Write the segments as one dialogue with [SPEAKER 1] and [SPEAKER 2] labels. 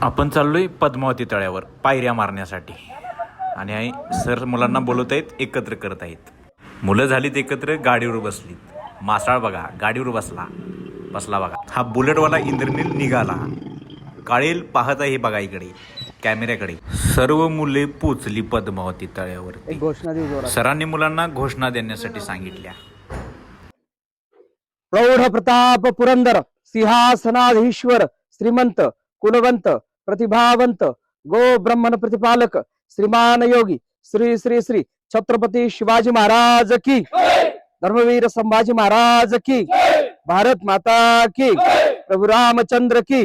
[SPEAKER 1] आपण चाललोय पद्मावती तळ्यावर पायऱ्या मारण्यासाठी आणि सर मुलांना बोलवत आहेत, एकत्र करत आहेत. मुलं झालीत एकत्र, गाडीवर बसलीत. मासाळ बघा गाडीवर बसला बघा. हा बुलेटवाला इंद्रनील निघाला. काळेल पाहत आहे बघा इकडे कॅमेऱ्याकडे. सर्व मुले पोचली पद्मावती तळ्यावरती. सरांनी मुलांना घोषणा देण्यासाठी सांगितल्या.
[SPEAKER 2] प्रौढ प्रताप पुरंदर सिंहासनाधीश्वर श्रीमंत कुलवंत प्रतिभावंत गो ब्रह्मण प्रतिपालक श्रीमान योगी श्री श्री श्री छत्रपती शिवाजी महाराज की, धर्मवीर संभाजी महाराज की, भारत माता की, प्रभु रामचंद्र की,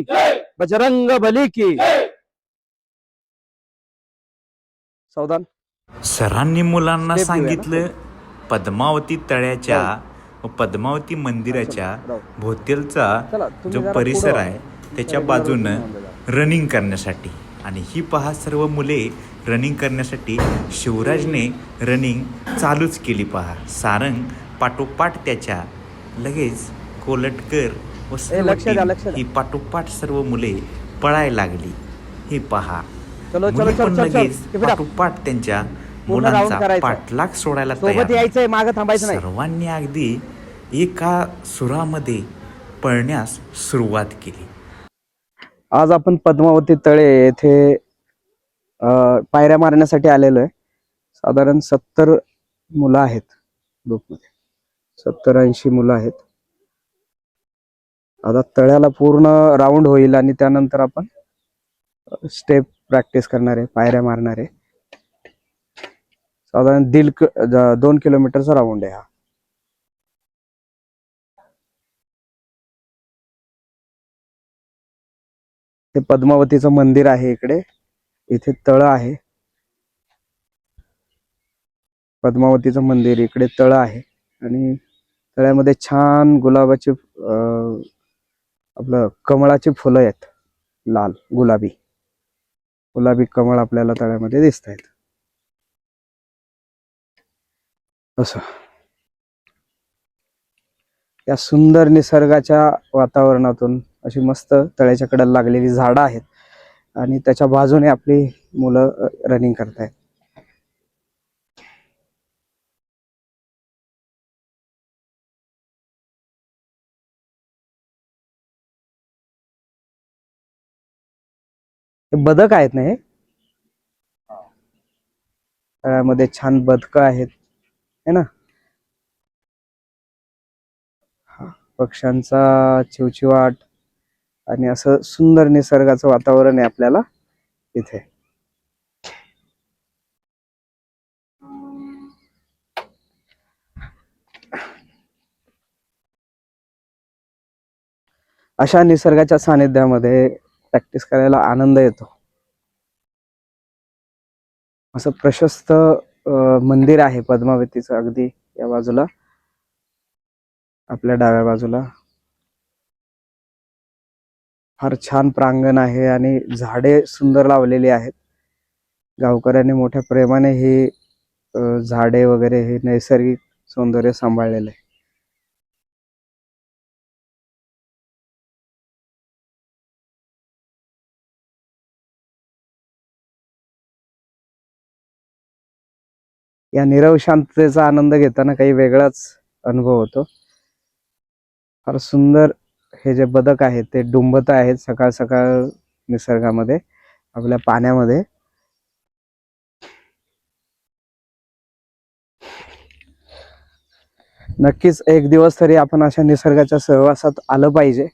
[SPEAKER 2] बजरंग बली की. सावधान.
[SPEAKER 1] सरांनी मुलांना सांगितलं पद्मावती तळ्याच्या व पद्मावती मंदिराच्या भोवतीचा जो परिसर आहे त्याच्या बाजूनं रनिंग करण्यासाठी. आणि ही पहा सर्व मुले रनिंग करण्यासाठी शिवराजने रनिंग चालूच केली. पहा सारंग पाठोपाठ त्याच्या लगेच कोलटकर व ही पाठोपाठ सर्व मुले पळायला लागली. हे पहा लगेच पाठोपाठ त्यांच्या मुलांचा पाठलाग सोडायला तयार. सर्वांनी अगदी एका सुरामध्ये पळण्यास सुरुवात केली.
[SPEAKER 2] आज आपण पद्मावती तळे येथे पायऱ्या मारण्यासाठी आलेलो आहे. साधारण 70 मुलं आहेत ग्रुपमध्ये, 70-80 मुलं आहेत. आता तळ्याला पूर्ण राऊंड होईल आणि त्यानंतर आपण स्टेप प्रॅक्टिस करणार आहे, पायऱ्या मारणार आहे. साधारण 2 किलोमीटरचा राऊंड आहे हा. ते पद्मावतीचं मंदिर आहे इकडे, इथे तळ आहे. पद्मावतीचं मंदिर इकडे तळ आहे आणि तळ्यामध्ये छान गुलाबाची आपलं कमळाची फुलं आहेत. लाल गुलाबी कमळ आपल्याला तळ्यामध्ये दिसत आहेत. असं या सुंदर निसर्गाच्या वातावरणातून अशी मस्त तळ्याच्या कडेला लागलेली झाडं आहेत आणि त्याच्या बाजूने आपली मुलं रनिंग करतायत. हे बदक आहेत ना, हे तळ्यामध्ये छान बदकं आहेत है ना. पक्ष्यांचा चिवचिवाट आणि असं सुंदर निसर्गाचं वातावरण आहे आपल्याला इथे. अशा निसर्गाच्या सानिध्यामध्ये प्रॅक्टिस करायला आनंद येतो. असं प्रशस्त मंदिर आहे पद्मावतीचं अगदी या बाजूला, आपल्या डाव्या बाजूला. फार छान प्रांगण आहे आणि झाडे सुंदर लावलेली आहेत. गावकऱ्यांनी मोठ्या प्रेमाने ही झाडे वगैरे हे नैसर्गिक सौंदर्य सांभाळलेलं आहे. या नीरव शांततेचा आनंद घेताना काही वेगळाच अनुभव होतो. फार सुंदर हे जे बदक आहेत ते डुंबत आहेत सकाळ सकाळ निसर्गामध्ये, आपल्या पाण्यामध्ये. नक्कीच एक दिवस तरी आपण अशा निसर्गाच्या सहवासात आलं पाहिजे.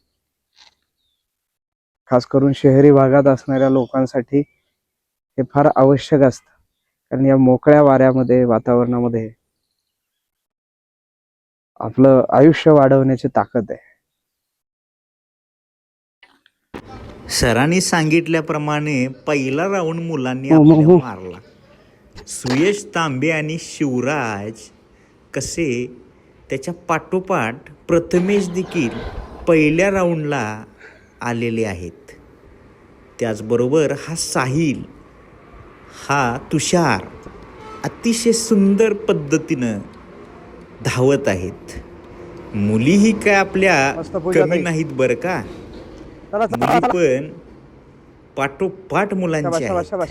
[SPEAKER 2] खास करून शहरी भागात असणाऱ्या लोकांसाठी हे फार आवश्यक असतं, कारण या मोकळ्या वाऱ्यामध्ये वातावरणामध्ये आपलं आयुष्य वाढवण्याची ताकद आहे.
[SPEAKER 1] सरांनी सांगितल्याप्रमाणे पहिला राऊंड मुलांनी आपल्या मारला. सुयश तांबे आणि शिवराज कसे त्याच्या पाठोपाठ प्रथमेश देखील पहिल्या राऊंडला आलेले आहेत. त्याचबरोबर हा साहिल, हा तुषार अतिशय सुंदर पद्धतीनं धावत आहेत. मुलीही काय आपल्या कमी नाहीत बरं का. मुली पण पाठोपाठ मुलांची
[SPEAKER 2] शाबास
[SPEAKER 1] आहेत.
[SPEAKER 2] शाबास शाबास.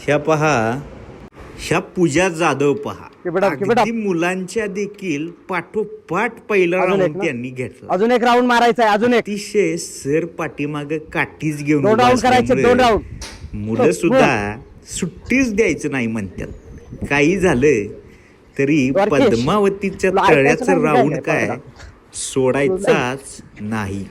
[SPEAKER 1] ह्या पहा, ह्या पूजा जाधव पहा,
[SPEAKER 2] Keep it up, keep it up.
[SPEAKER 1] अगदी मुलांच्या देखील पाठोपाठ पहिला
[SPEAKER 2] अजून एक
[SPEAKER 1] राऊंड
[SPEAKER 2] ना?
[SPEAKER 1] त्यांनी घेतला.
[SPEAKER 2] अजून एक राऊंड मारायचा आहे, अजून एक.
[SPEAKER 1] अतिशय सर पाठीमाग काठीच घेऊन
[SPEAKER 2] 2
[SPEAKER 1] उभा
[SPEAKER 2] राऊंड करायचे, 2
[SPEAKER 1] असल्यामुळे
[SPEAKER 2] राऊंड.
[SPEAKER 1] मुलं सुद्धा सुट्टीच द्यायचं नाही म्हणतात. काही झालं तरी
[SPEAKER 2] द्वारकेश,
[SPEAKER 1] पद्मावतीच्या
[SPEAKER 2] तुला ऐकायचं
[SPEAKER 1] तळ्याचं
[SPEAKER 2] नाही
[SPEAKER 1] राऊंड
[SPEAKER 2] काय?
[SPEAKER 1] काय सोडायचाच नाही.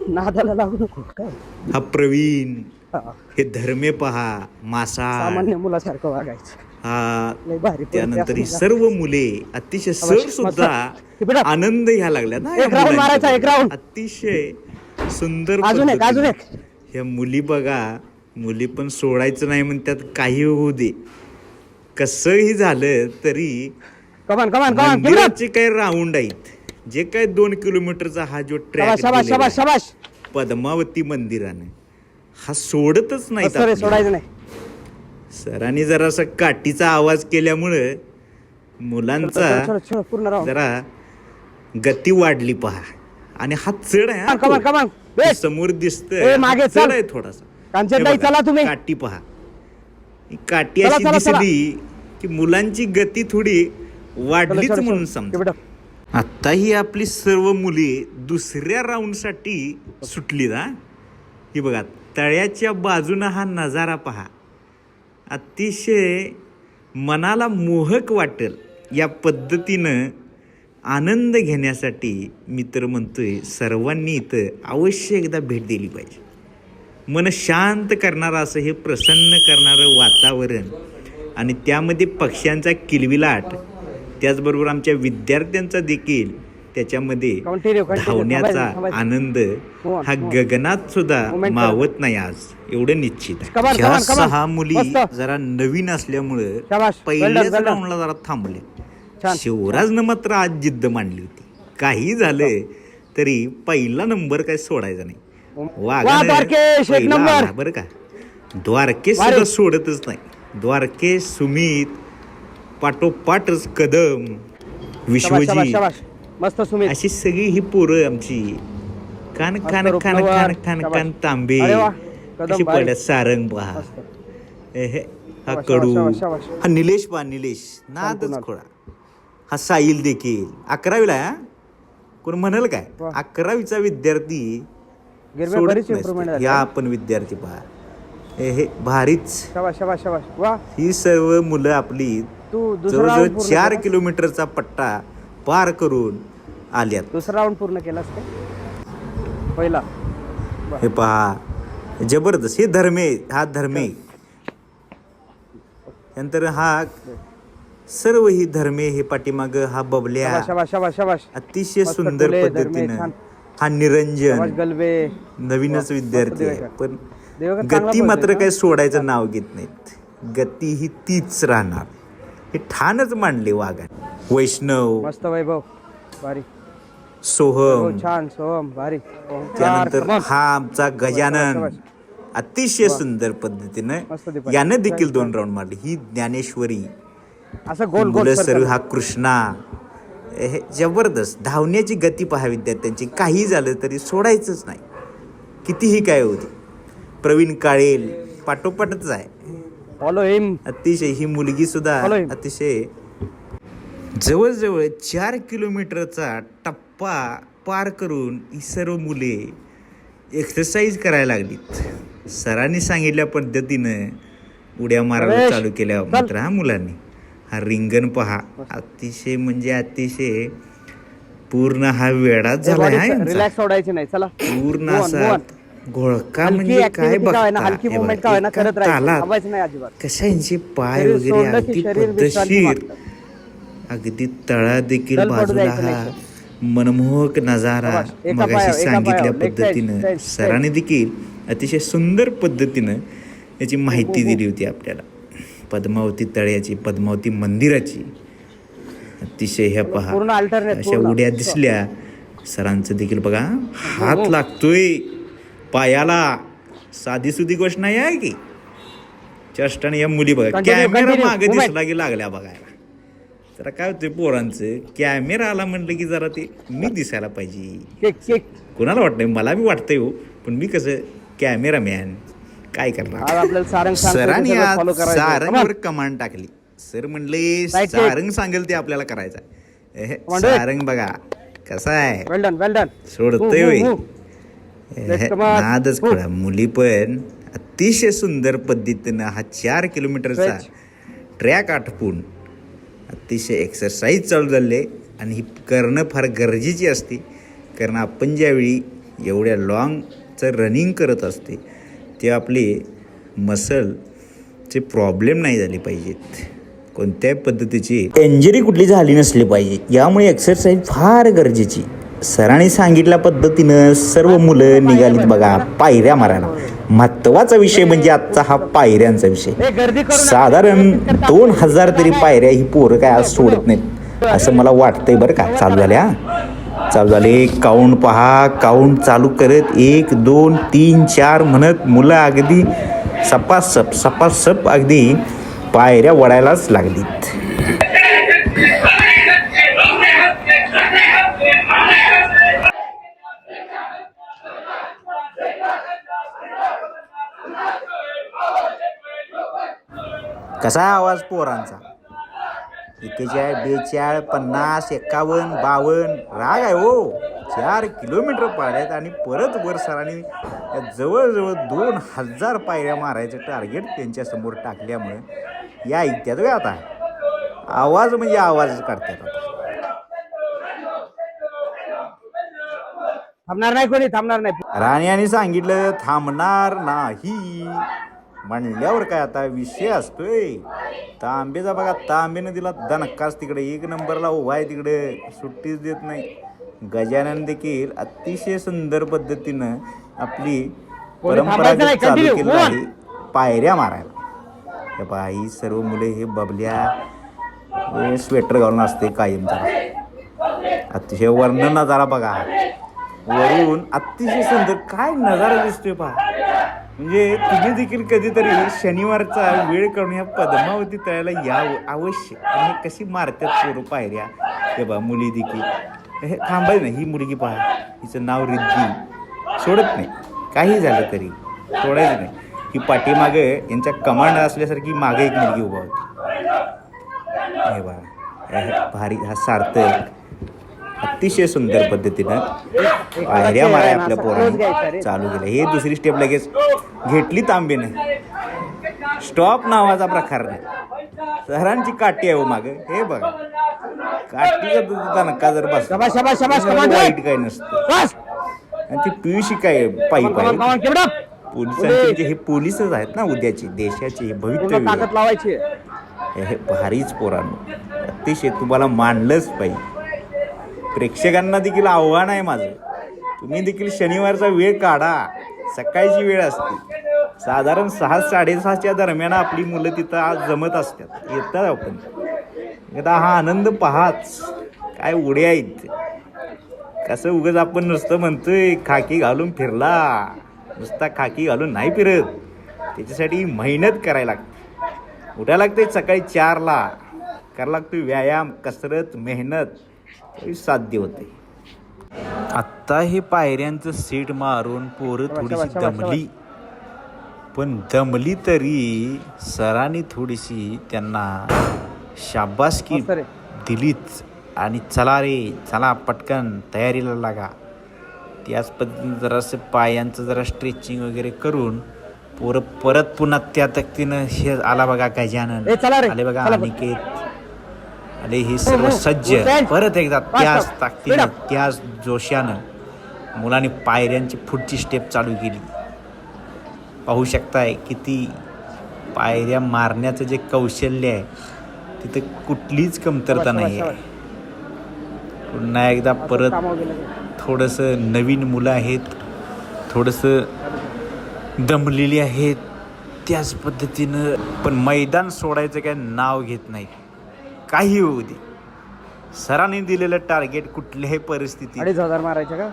[SPEAKER 2] नादाला लागू नको काय.
[SPEAKER 1] हा प्रवीण,
[SPEAKER 2] हा.
[SPEAKER 1] हे धर्मे पहा, मासा,
[SPEAKER 2] सामान्य मुलासारखं वागायचं.
[SPEAKER 1] हा,
[SPEAKER 2] लय भारी.
[SPEAKER 1] त्यानंतर ही सर्व मुले अतिशय सर सुद्धा
[SPEAKER 2] Keep it up.
[SPEAKER 1] आनंद घ्या लागल्या ना.
[SPEAKER 2] एक राऊंड मारायचा, एक राऊंड.
[SPEAKER 1] अतिशय सुंदर
[SPEAKER 2] अजून एक, अजून एक.
[SPEAKER 1] पद्धतीने. ह्या मुली बघा, मुली पण सोडायचं नाही म्हणतात. काही होऊ दे, कसंही झालं तरी
[SPEAKER 2] कमान कमान कमान.
[SPEAKER 1] मंदिराचे काही राऊंड आहेत, जे काय 2 किलोमीटरचा हा जो ट्रॅक
[SPEAKER 2] शाबास शाबास शाबास.
[SPEAKER 1] पद्मावती मंदिराने, हा सोडतच नाही.
[SPEAKER 2] सर सोडायचं नाही.
[SPEAKER 1] सरांनी जरासा काठीचा आवाज केल्यामुळे मुलांचा
[SPEAKER 2] चलो, चलो, पूर्ण राऊंड.
[SPEAKER 1] जरा गती वाढली पहा. आणि हा चढ आहे हा
[SPEAKER 2] कमान
[SPEAKER 1] तो.
[SPEAKER 2] कमान.
[SPEAKER 1] हे समोर दिसतोय,
[SPEAKER 2] ए, मागे
[SPEAKER 1] हा
[SPEAKER 2] चल.
[SPEAKER 1] चढ आहे थोडासा.
[SPEAKER 2] कांचनताई,
[SPEAKER 1] हे बघा,
[SPEAKER 2] चला तुम्ही.
[SPEAKER 1] काठी पहा. ही काठी
[SPEAKER 2] चला,
[SPEAKER 1] अशी
[SPEAKER 2] चला, चला.
[SPEAKER 1] दिसली की मुलांची गती थोडी वाढलीच
[SPEAKER 2] चलो, चलो,
[SPEAKER 1] म्हणून
[SPEAKER 2] चलो.
[SPEAKER 1] समजा.
[SPEAKER 2] Keep it up.
[SPEAKER 1] आता ही आपली सर्व मुली दुसऱ्या राऊंड साठी सुटली ना. ही बघा, तळ्याच्या बाजूनं हा नजारा पहा. अतिशय मनाला मोहक वाटेल या पद्धतीनं आनंद घेण्यासाठी मी तर म्हणतोय सर्वांनी इथं अवश्य एकदा भेट दिली पाहिजे. मन शांत करणारं असं हे प्रसन्न करणारं वातावरण आणि त्यामध्ये पक्ष्यांचा किलबिलाट, त्याचबरोबर आमच्या विद्यार्थ्यांचा देखील त्याच्यामध्ये
[SPEAKER 2] Continue.
[SPEAKER 1] धावण्याचा
[SPEAKER 2] थांबायचं.
[SPEAKER 1] आनंद
[SPEAKER 2] on,
[SPEAKER 1] हा
[SPEAKER 2] move on.
[SPEAKER 1] गगनात सुद्धा
[SPEAKER 2] Moment
[SPEAKER 1] मावत नाही आज, एवढं निश्चित आहे.
[SPEAKER 2] Come on,
[SPEAKER 1] ह्या
[SPEAKER 2] come on, come on.
[SPEAKER 1] 6 मुली
[SPEAKER 2] मस्त.
[SPEAKER 1] जरा नवीन असल्यामुळे
[SPEAKER 2] शाबास.
[SPEAKER 1] पहिल्याच
[SPEAKER 2] well done.
[SPEAKER 1] राऊंडला जरा थांबले.
[SPEAKER 2] छान.
[SPEAKER 1] शिवराजनं मात्र आज जिद्द मांडली होती. काही झालं तरी पहिला नंबर काय सोडायचा नाही.
[SPEAKER 2] वा, द्वारकेश, एक
[SPEAKER 1] पहिला
[SPEAKER 2] नंबर.
[SPEAKER 1] आला बरं का. द्वारकेश
[SPEAKER 2] भारी.
[SPEAKER 1] सुद्धा सोडतच नाही. द्वारकेश, सुमित, पाठोपाठच कदम,
[SPEAKER 2] शाबास शाबास
[SPEAKER 1] विश्वजी,
[SPEAKER 2] शाबास. मस्त सुमित.
[SPEAKER 1] अशी सगळी ही पोरं आमची कान
[SPEAKER 2] मस्त
[SPEAKER 1] खान खान
[SPEAKER 2] रूपनवर.
[SPEAKER 1] खान खान
[SPEAKER 2] शाबास.
[SPEAKER 1] खान तांबे
[SPEAKER 2] अरे वा, कदम
[SPEAKER 1] अशी
[SPEAKER 2] भारी.
[SPEAKER 1] पडल्या. सारंग पहा,
[SPEAKER 2] मस्त.
[SPEAKER 1] हे हा
[SPEAKER 2] शाबास,
[SPEAKER 1] कडू,
[SPEAKER 2] शाबास, शाबास.
[SPEAKER 1] हा निलेश पहा, निलेश नादच
[SPEAKER 2] कुणाल.
[SPEAKER 1] खोळा. हा साहिल देखील 11वीला आहे. हा कोण म्हणाल काय,
[SPEAKER 2] वा.
[SPEAKER 1] 11वीचा विद्यार्थी
[SPEAKER 2] गिरवे
[SPEAKER 1] सोडत
[SPEAKER 2] बरीच
[SPEAKER 1] नसते.
[SPEAKER 2] इम्प्रूव्हमेंट झाली.
[SPEAKER 1] या आपण विद्यार्थी पहा, हे भारीच.
[SPEAKER 2] शाबास शाबास शाबास. वा,
[SPEAKER 1] ही सर्व मुलं आपली
[SPEAKER 2] तू दुसरा
[SPEAKER 1] जवळजवळ
[SPEAKER 2] राऊंड पूर्ण
[SPEAKER 1] 4
[SPEAKER 2] केलास?
[SPEAKER 1] किलोमीटरचा पट्टा पार करून आल्यात.
[SPEAKER 2] दुसरा राऊंड पूर्ण केलास काय? पहिला.
[SPEAKER 1] हे पहा, जबरदस्त. हे धर्मे, हा धर्मे, नंतर हा सर्व ही धर्मे, हे पाठीमाग हा बबल्या,
[SPEAKER 2] शाबास शाबास शाबास शाबास.
[SPEAKER 1] अतिशय
[SPEAKER 2] मस्त
[SPEAKER 1] सुंदर
[SPEAKER 2] टुले, धर्मे,
[SPEAKER 1] पद्धतीनं.
[SPEAKER 2] छान.
[SPEAKER 1] हा
[SPEAKER 2] शाबास
[SPEAKER 1] निरंजन,
[SPEAKER 2] गलबे.
[SPEAKER 1] नवीनच
[SPEAKER 2] वा,
[SPEAKER 1] विद्यार्थी
[SPEAKER 2] मस्त
[SPEAKER 1] आहे,
[SPEAKER 2] दिवेकर.
[SPEAKER 1] पण
[SPEAKER 2] दिवेकर चांगला
[SPEAKER 1] गती
[SPEAKER 2] पळतोय
[SPEAKER 1] मात्र
[SPEAKER 2] ना?
[SPEAKER 1] काही सोडायचं नाव घेत नाहीत. गती ही तीच राहणार, हे ठाणच मांडले वाघा. वैष्णव,
[SPEAKER 2] मस्त वैभव, भारी.
[SPEAKER 1] सोहम,
[SPEAKER 2] छान. सोहम भारी. ओंकार,
[SPEAKER 1] त्यानंतर
[SPEAKER 2] come on.
[SPEAKER 1] हा आमचा गजानन,
[SPEAKER 2] शाबास.
[SPEAKER 1] अतिशय
[SPEAKER 2] वा.
[SPEAKER 1] सुंदर पद्धतीनं
[SPEAKER 2] मस्त दीपक.
[SPEAKER 1] यानं देखील 2 राऊंड मारले. ही ज्ञानेश्वरी,
[SPEAKER 2] असं गोल गोल
[SPEAKER 1] मुलं
[SPEAKER 2] सर
[SPEAKER 1] सर्व,
[SPEAKER 2] चालू.
[SPEAKER 1] हा कृष्णा, हे जबरदस्त. धावण्याची गती पहा विद्यार्थ्यांची. काही झालं तरी सोडायचंच नाही, कितीही काय होती. प्रवीण काळेल पाठोपाठच आहे.
[SPEAKER 2] फॉलो हिम.
[SPEAKER 1] अतिशय ही मुलगी सुद्धा
[SPEAKER 2] Follow him.
[SPEAKER 1] अतिशय जवळजवळ 4 किलोमीटरचा टप्पा पार करून ही सर्व मुले एक्सरसाइज करायला लागलीत. सरांनी सांगितल्या पद्धतीनं उड्या मारायला
[SPEAKER 2] रमेश,
[SPEAKER 1] चालू केल्या
[SPEAKER 2] चल.
[SPEAKER 1] मात्र हा मुलांनी. हा रिंगण पहा, अतिशय म्हणजे अतिशय पूर्ण हा वेळाच झाला आहे यांचा.
[SPEAKER 2] रिलॅक्स सोडायची नाही. चला
[SPEAKER 1] पूर्ण
[SPEAKER 2] Move on,
[SPEAKER 1] असा
[SPEAKER 2] move on.
[SPEAKER 1] घोळका
[SPEAKER 2] हलकी
[SPEAKER 1] म्हणजे काय
[SPEAKER 2] ऍक्टिव्हिटी काय ना,
[SPEAKER 1] बघता.
[SPEAKER 2] हलकी
[SPEAKER 1] हे
[SPEAKER 2] मुवमेंट
[SPEAKER 1] बघा,
[SPEAKER 2] काय ना
[SPEAKER 1] एका
[SPEAKER 2] करत राहायचं,
[SPEAKER 1] तालात
[SPEAKER 2] थांबायचं नाही अजिबात.
[SPEAKER 1] कशा यांचे पाय
[SPEAKER 2] शरीर
[SPEAKER 1] वगैरे
[SPEAKER 2] सोडलं की
[SPEAKER 1] अगदी
[SPEAKER 2] शरीर विश्रांती
[SPEAKER 1] पद्धतशीर,
[SPEAKER 2] मागतं.
[SPEAKER 1] अगदी तळा देखील
[SPEAKER 2] चल पडू
[SPEAKER 1] बाजूला
[SPEAKER 2] द्यायचं
[SPEAKER 1] हा
[SPEAKER 2] नाही.
[SPEAKER 1] मनमोहक नजारा
[SPEAKER 2] शाबास. एका
[SPEAKER 1] मगाशी
[SPEAKER 2] पायावर, एका
[SPEAKER 1] सांगितल्या
[SPEAKER 2] पायावर. Leg side,
[SPEAKER 1] पद्धतीनं
[SPEAKER 2] side,
[SPEAKER 1] सरांनी देखील अतिशय सुंदर पद्धतीनं याची माहिती दिली होती आपल्याला. पद्मावती तळ्याची, पद्मावती मंदिराची. अतिशय ह्या पहा,
[SPEAKER 2] पूर्ण alternate,
[SPEAKER 1] अशा
[SPEAKER 2] पूर्ण.
[SPEAKER 1] उड्या दिसल्या. सरांचं देखील बघा, हात लागतोय पायाला, साधी सुधी गोष्ट नाही आहे की. चष्टाने या मुली बघा,
[SPEAKER 2] Continue,
[SPEAKER 1] कॅमेरा
[SPEAKER 2] continue.
[SPEAKER 1] मागे
[SPEAKER 2] Moment.
[SPEAKER 1] दिसला की लागल्या बघायला. जरा काय होतंय पोरांचं, कॅमेरा आला म्हटलं की जरा ते मी दिसायला पाहिजे.
[SPEAKER 2] Cake cake.
[SPEAKER 1] कोणाला वाटतंय, मला बी वाटतंय हो, पण मी कसं कॅमेरामॅन काय
[SPEAKER 2] आज
[SPEAKER 1] करणार.
[SPEAKER 2] आपल्याला सारंग सांगतोय ते
[SPEAKER 1] सरांनी
[SPEAKER 2] सगळं
[SPEAKER 1] आज
[SPEAKER 2] follow करायचं.
[SPEAKER 1] सारंगवर कमांड टाकली. सर म्हणले
[SPEAKER 2] Right,
[SPEAKER 1] सारंग सांगेल ते आपल्याला करायचं आहे.
[SPEAKER 2] Come on, do it.
[SPEAKER 1] Sarang बघा कसा आहे,
[SPEAKER 2] वेल डन वेल डन.
[SPEAKER 1] सोडतोय होय.
[SPEAKER 2] Let's come on.
[SPEAKER 1] नादच
[SPEAKER 2] Move.
[SPEAKER 1] खरा. मुली पण अतिशय सुंदर पद्धतीनं हा 4 किलोमीटरचा
[SPEAKER 2] Stretch.
[SPEAKER 1] ट्रॅक आटपून अतिशय एक्सरसाइज चालू झाले. आणि ही करणं फार गरजेची असते, कारण आपण ज्यावेळी एवढ्या लॉंगचं रनिंग करत असते ते आपले मसलचे प्रॉब्लेम नाही झाले पाहिजेत, कोणत्याही पद्धतीची इंजरी कुठली झाली नसली पाहिजे. यामुळे एक्सरसाइज फार गरजेची. सरांनी सांगितल्या पद्धतीनं सर्व मुलं निघालीत बघा पायऱ्या मारायला. महत्त्वाचा विषय म्हणजे आजचा हा पायऱ्यांचा विषय.
[SPEAKER 2] हे गर्दी करू नका.
[SPEAKER 1] साधारण 2000 तरी पायऱ्या ही पोरं काय आज सोडत नाहीत असं मला वाटतंय बरं का. चालू झाल्या, चालू झाले. काउंट पहा, काउंट चालू करत 1 2 3 4 म्हणत मुलं अगदी सपासप सपासप अगदी पायऱ्या वडायलाच लागलीत. कसा आहे आवाज पोरांचा? 41 42 50 51 52 राग आहे हो. 4 किलोमीटर पाड्यात आणि परत वर सरांनी जवळजवळ 2000 पायऱ्या मारायचं टार्गेट त्यांच्यासमोर टाकल्यामुळे या ऐकत्यात वे आता. आवाज म्हणजे आवाजच काढतात आता.
[SPEAKER 2] थांबणार नाही, कोणी थांबणार नाही.
[SPEAKER 1] राण्याने सांगितलं थांबणार नाही म्हणल्यावर काय आता विषय असतोय. तांबेचा बघा, तांबेनं दिला दणकाच तिकडे. 1 नंबरला उभा आहे तिकडे, सुट्टीच देत नाही. गजानन देखील अतिशय सुंदर पद्धतीनं आपली परंपरा चालू केली आहे पायऱ्या मारायला. हे पहा, ही सर्व मुले हे बबल्या स्वेटर घालून असते कायमचा. अतिशय वर्णन नजारा बघा वरून, अतिशय सुंदर काय नजारा दिसतोय पहा. म्हणजे तुम्ही देखील कधीतरी शनिवारचा वेळ काढून या पद्मावती तळ्याला यावं अवश्य. आणि हे कशी मारतात पोरं पायऱ्या. हे बा मुली देखील हे थांबायचं नाही. ही मुलगी पहा, हिचं नाव रिद्धी, सोडत नाही काही झालं तरी सोडायचं नाही. ही पाठीमागे यांच्या कमांड असल्यासारखी मागे एक मुलगी उभा होती. हे बा भारी. हा सार्थक अतिशय सुंदर पद्धतीनं पायऱ्या माराय आपल्या पोरांनी चालू केलं. हे दुसरी स्टेप लगेच घेतली तांबेनं. स्टॉप नावाचा प्रकार नाही. सरांची काठी आहे हो माग. हे बघा काठीचा नका जर बस वाईट काय नसतं. आणि ती पियुशी काय पायी पाहिजे. पोलिसांचे हे पोलीसच आहेत ना उद्याचे देशाचे, हे भवितव्य
[SPEAKER 2] लावायची.
[SPEAKER 1] हे भारीच पोरांनो, अतिशय तुम्हाला मानलंच पाहिजे. प्रेक्षकांना देखील आव्हान आहे माझं, तुम्ही देखील शनिवारचा वेळ काढा. सकाळची वेळ असते, साधारण 6 साडेसहाच्या दरम्यान आपली मुलं तिथं आज जमत असतात. येतात आपण एकदा हा आनंद पहाच. काय उड्या आहेत. कसं उगाच आपण नुसतं म्हणतोय खाकी घालून फिरला, नुसता खाकी घालून नाही फिरत. त्याच्यासाठी मेहनत करायला लागते. उठायला लागते सकाळी 4ला, करायला लागतो व्यायाम, कसरत, मेहनत, साध्य होते. आत्ता हे पायऱ्यांचं सीट मारून पोरं थोडीशी दमली, पण दमली तरी सरांनी थोडीशी त्यांना शाबासकी दिलीच. आणि चला रे चला पटकन तयारीला लागा. त्याच पद्धतीने जरासं पायांचं जरा स्ट्रेचिंग वगैरे करून पोरं परत पुन्हा त्या तक्तीनं हे आला बघा गजानन, आले बघा अनिकेत, आले हे सर्व सज्ज परत एकदा त्याच ताकदीनं त्याच जोशानं मुलांनी पायऱ्यांची पुढची स्टेप चालू केली. पाहू शकताय किती पायऱ्या मारण्याचं जे कौशल्य आहे तिथं कुठलीच कमतरता नाही आहे. पुन्हा एकदा परत थोडंसं नवीन मुलं आहेत, थोडंसं दमलेली आहेत त्याच पद्धतीनं. पण मैदान सोडायचं काय नाव घेत नाही. काही होऊ दे, सरांनी दिलेलं टार्गेट कुठल्याही परिस्थितीत
[SPEAKER 2] 2,500 मारायचं का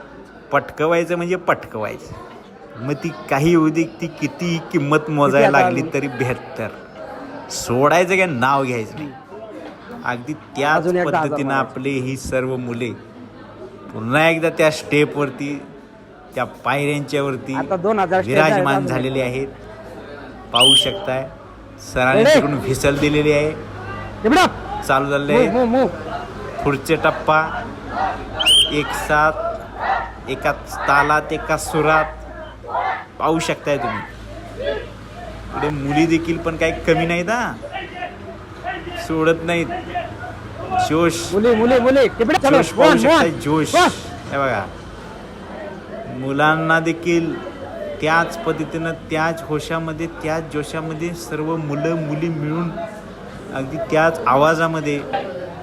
[SPEAKER 1] पटकवायचं म्हणजे पटकवायचं. मग ती काही होऊ दे, ती किती किंमत मोजायला लागली तरी 72. सोडायचं काय नाव घ्यायचं नाही. अगदी त्याच पद्धतीनं आपले ही सर्व मुले पुन्हा एकदा त्या स्टेपवरती, त्या पायऱ्यांच्यावरती विराजमान झालेले आहेत. पाहू शकताय सरांनी तिकडून व्हिसल दिलेली आहे. चालू झाले पुढचे टप्पा. एक साथ एका तालात एका सुरात पाहू शकताय तुम्ही. इकडे मुली देखील पण काही कमी नाहीत हा, सोडत नाहीत. जोश जोश पाहू शकताय जोश. हे बघा मुलांना देखील त्याच पद्धतीनं त्याच होशामध्ये त्याच जोशामध्ये सर्व मुलं मुली मिळून अगदी त्याच आवाजामध्ये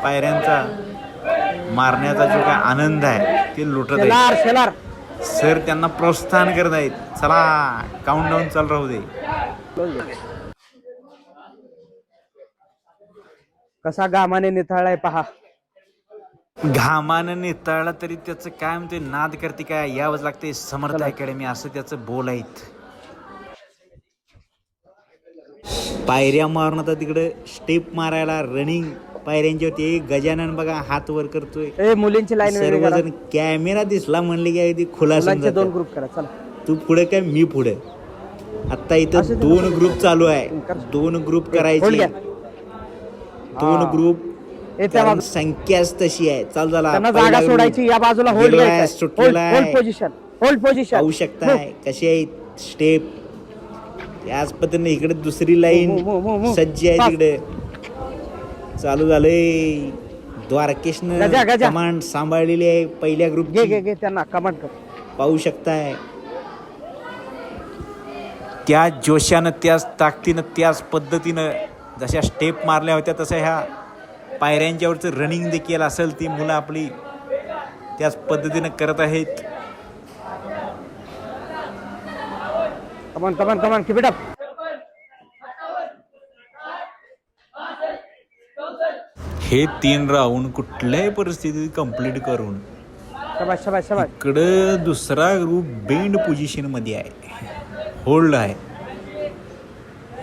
[SPEAKER 1] पायऱ्यांचा मारण्याचा जो काय आनंद आहे ते लुटत आहेत. सर त्यांना प्रोत्साहन करत आहेत. चला काउंटडाऊन चालू राहू दे.
[SPEAKER 2] कसा घामाने निथाळलाय पहा.
[SPEAKER 1] घामानं नेताळला तरी त्याचं काय म्हणते नाद करते काय यावंच लागते. समर्थ अकॅडमी असं त्याचं बोल आहेत. पायऱ्या मारून आता तिकडे स्टेप मारायला रनिंग पायऱ्यांच्यावरती गजानन बघा हात वर करतोय.
[SPEAKER 2] मुलींची लाईन
[SPEAKER 1] सर्वजण कॅमेरा दिसला म्हणले की अगदी खुलासा.
[SPEAKER 2] 2 ग्रुप करा. चला
[SPEAKER 1] तू पुढे काय मी पुढे. आता इथं 2 ग्रुप चालू आहे. 2 ग्रुप करायचे. 2 ग्रुप संख्याच तशी आहे. चाल झाला
[SPEAKER 2] जागा सोडायची. या बाजूला होल्ड पोझिशन.
[SPEAKER 1] पाहू शकताय कशी आहे स्टेप. त्याच पद्धतीने इकडे दुसरी लाईन सज्ज आहे. तिकडे चालू झालंय. द्वारकेशनं कमांड सांभाळलेली आहे पहिल्या ग्रुप.
[SPEAKER 2] त्यांना कमांड कर.
[SPEAKER 1] पाहू शकताय त्याच जोशानं त्याच ताकदीनं त्याच पद्धतीनं जशा स्टेप मारल्या होत्या तसं ह्या पायऱ्यांच्यावरचं रनिंग देखील असेल ती मुलं आपली त्याच पद्धतीनं करत आहेत.
[SPEAKER 2] कमान keep it up.
[SPEAKER 1] हे 3 राऊंड कुठल्याही परिस्थितीत कंप्लीट करून
[SPEAKER 2] शाबाश.
[SPEAKER 1] इकडं दुसरा ग्रुप बेंड पोझिशन मध्ये आहे. होल्ड आहे.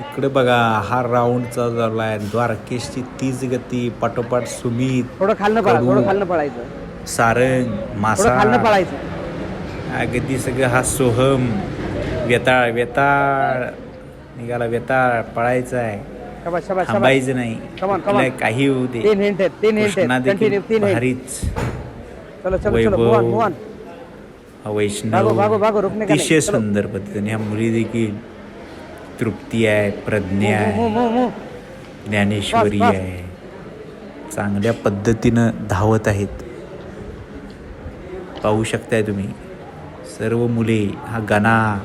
[SPEAKER 1] इकडे बघा हा राऊंड चालू झालाय. द्वारकेशची तीच गती पाठोपाठ सुमित
[SPEAKER 2] थोडं खालनं पळायचं.
[SPEAKER 1] सारंग मासा अगदी सगळं हा सोहम वेताळ निघाला. वेताळ पळायचा आहे. थांबायचं नाही. काही होऊ दे.
[SPEAKER 2] 3
[SPEAKER 1] भारीच वैभव वैष्णव अतिशय सुंदर पद्धतीने ह्या मुली देखील. तृप्ती आहे, प्रज्ञा आहे, ज्ञानेश्वरी आहे. चांगल्या पद्धतीनं धावत आहेत. पाहू शकताय तुम्ही सर्व मुले. हा गणा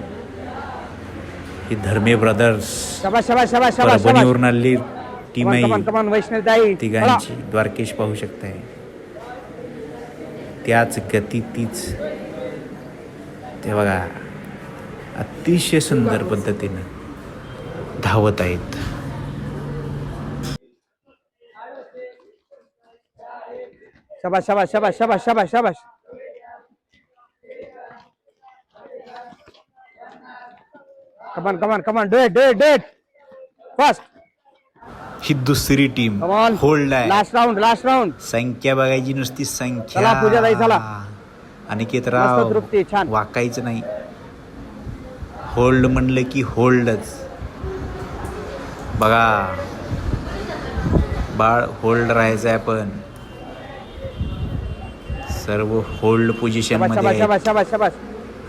[SPEAKER 1] ही धर्मे ब्रदर्स परभणीवरून आलेली टीम आहे. तिघांची द्वारकेश पाहू शकताय. त्याच गती तीच ते बघा अतिशय सुंदर पद्धतीनं धावत आहेत.
[SPEAKER 2] शाबाश. कमान do it fast.
[SPEAKER 1] ही दुसरी टीम होल्ड आहे.
[SPEAKER 2] Last round.
[SPEAKER 1] संख्या बघायची नुसती संख्या.
[SPEAKER 2] चला पूजाताई चला.
[SPEAKER 1] अनिकेतराव वाकायचं नाही. होल्ड म्हणलं की होल्डच. बघा बाळ होल्ड राहायचं आहे. पण सर्व होल्ड पोझिशन मध्ये.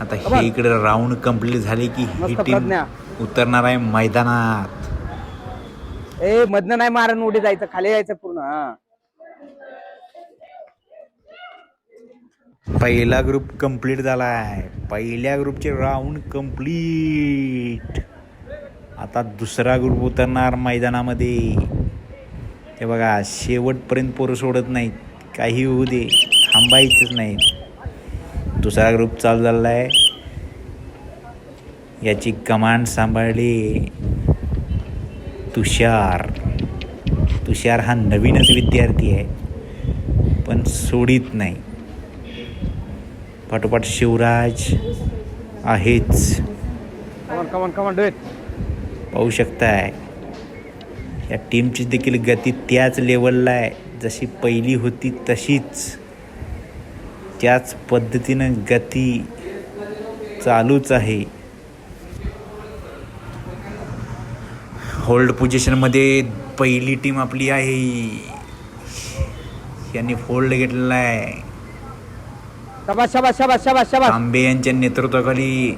[SPEAKER 1] आता हे इकडे राऊंड कंप्लीट झाले की ही टीम उतरणार आहे मैदानात.
[SPEAKER 2] मधनं नाही मारण उडी जायचं खाली जायचं पूर्ण.
[SPEAKER 1] पहिला ग्रुप कंप्लीट झाला आहे. पहिल्या ग्रुपचे राऊंड कंप्लीट. आता दुसरा ग्रुप उतरणार मैदानामध्ये. हे बघा शेवटपर्यंत पोरं सोडत नाहीत. काही होऊ दे थांबायचंच नाही. दुसरा ग्रुप चालू झाला आहे. याची कमांड सांभाळली तुषार हा नवीनच विद्यार्थी आहे पण सोडित नाही. पाठोपाठ शिवराज आहेच. पाहू शकताय या टीमची देखील गती त्याच लेवलला आहे जशी पहिली होती तशीच. त्याच पद्धतीनं गती चालूच आहे. होल्ड पोझिशन मध्ये पहिली टीम आपली आहे. यांनी होल्ड घेतलेला आहे.
[SPEAKER 2] शाबास शाबास शाबास शाबास शाबास.
[SPEAKER 1] तांबे यांच्या नेतृत्वाखाली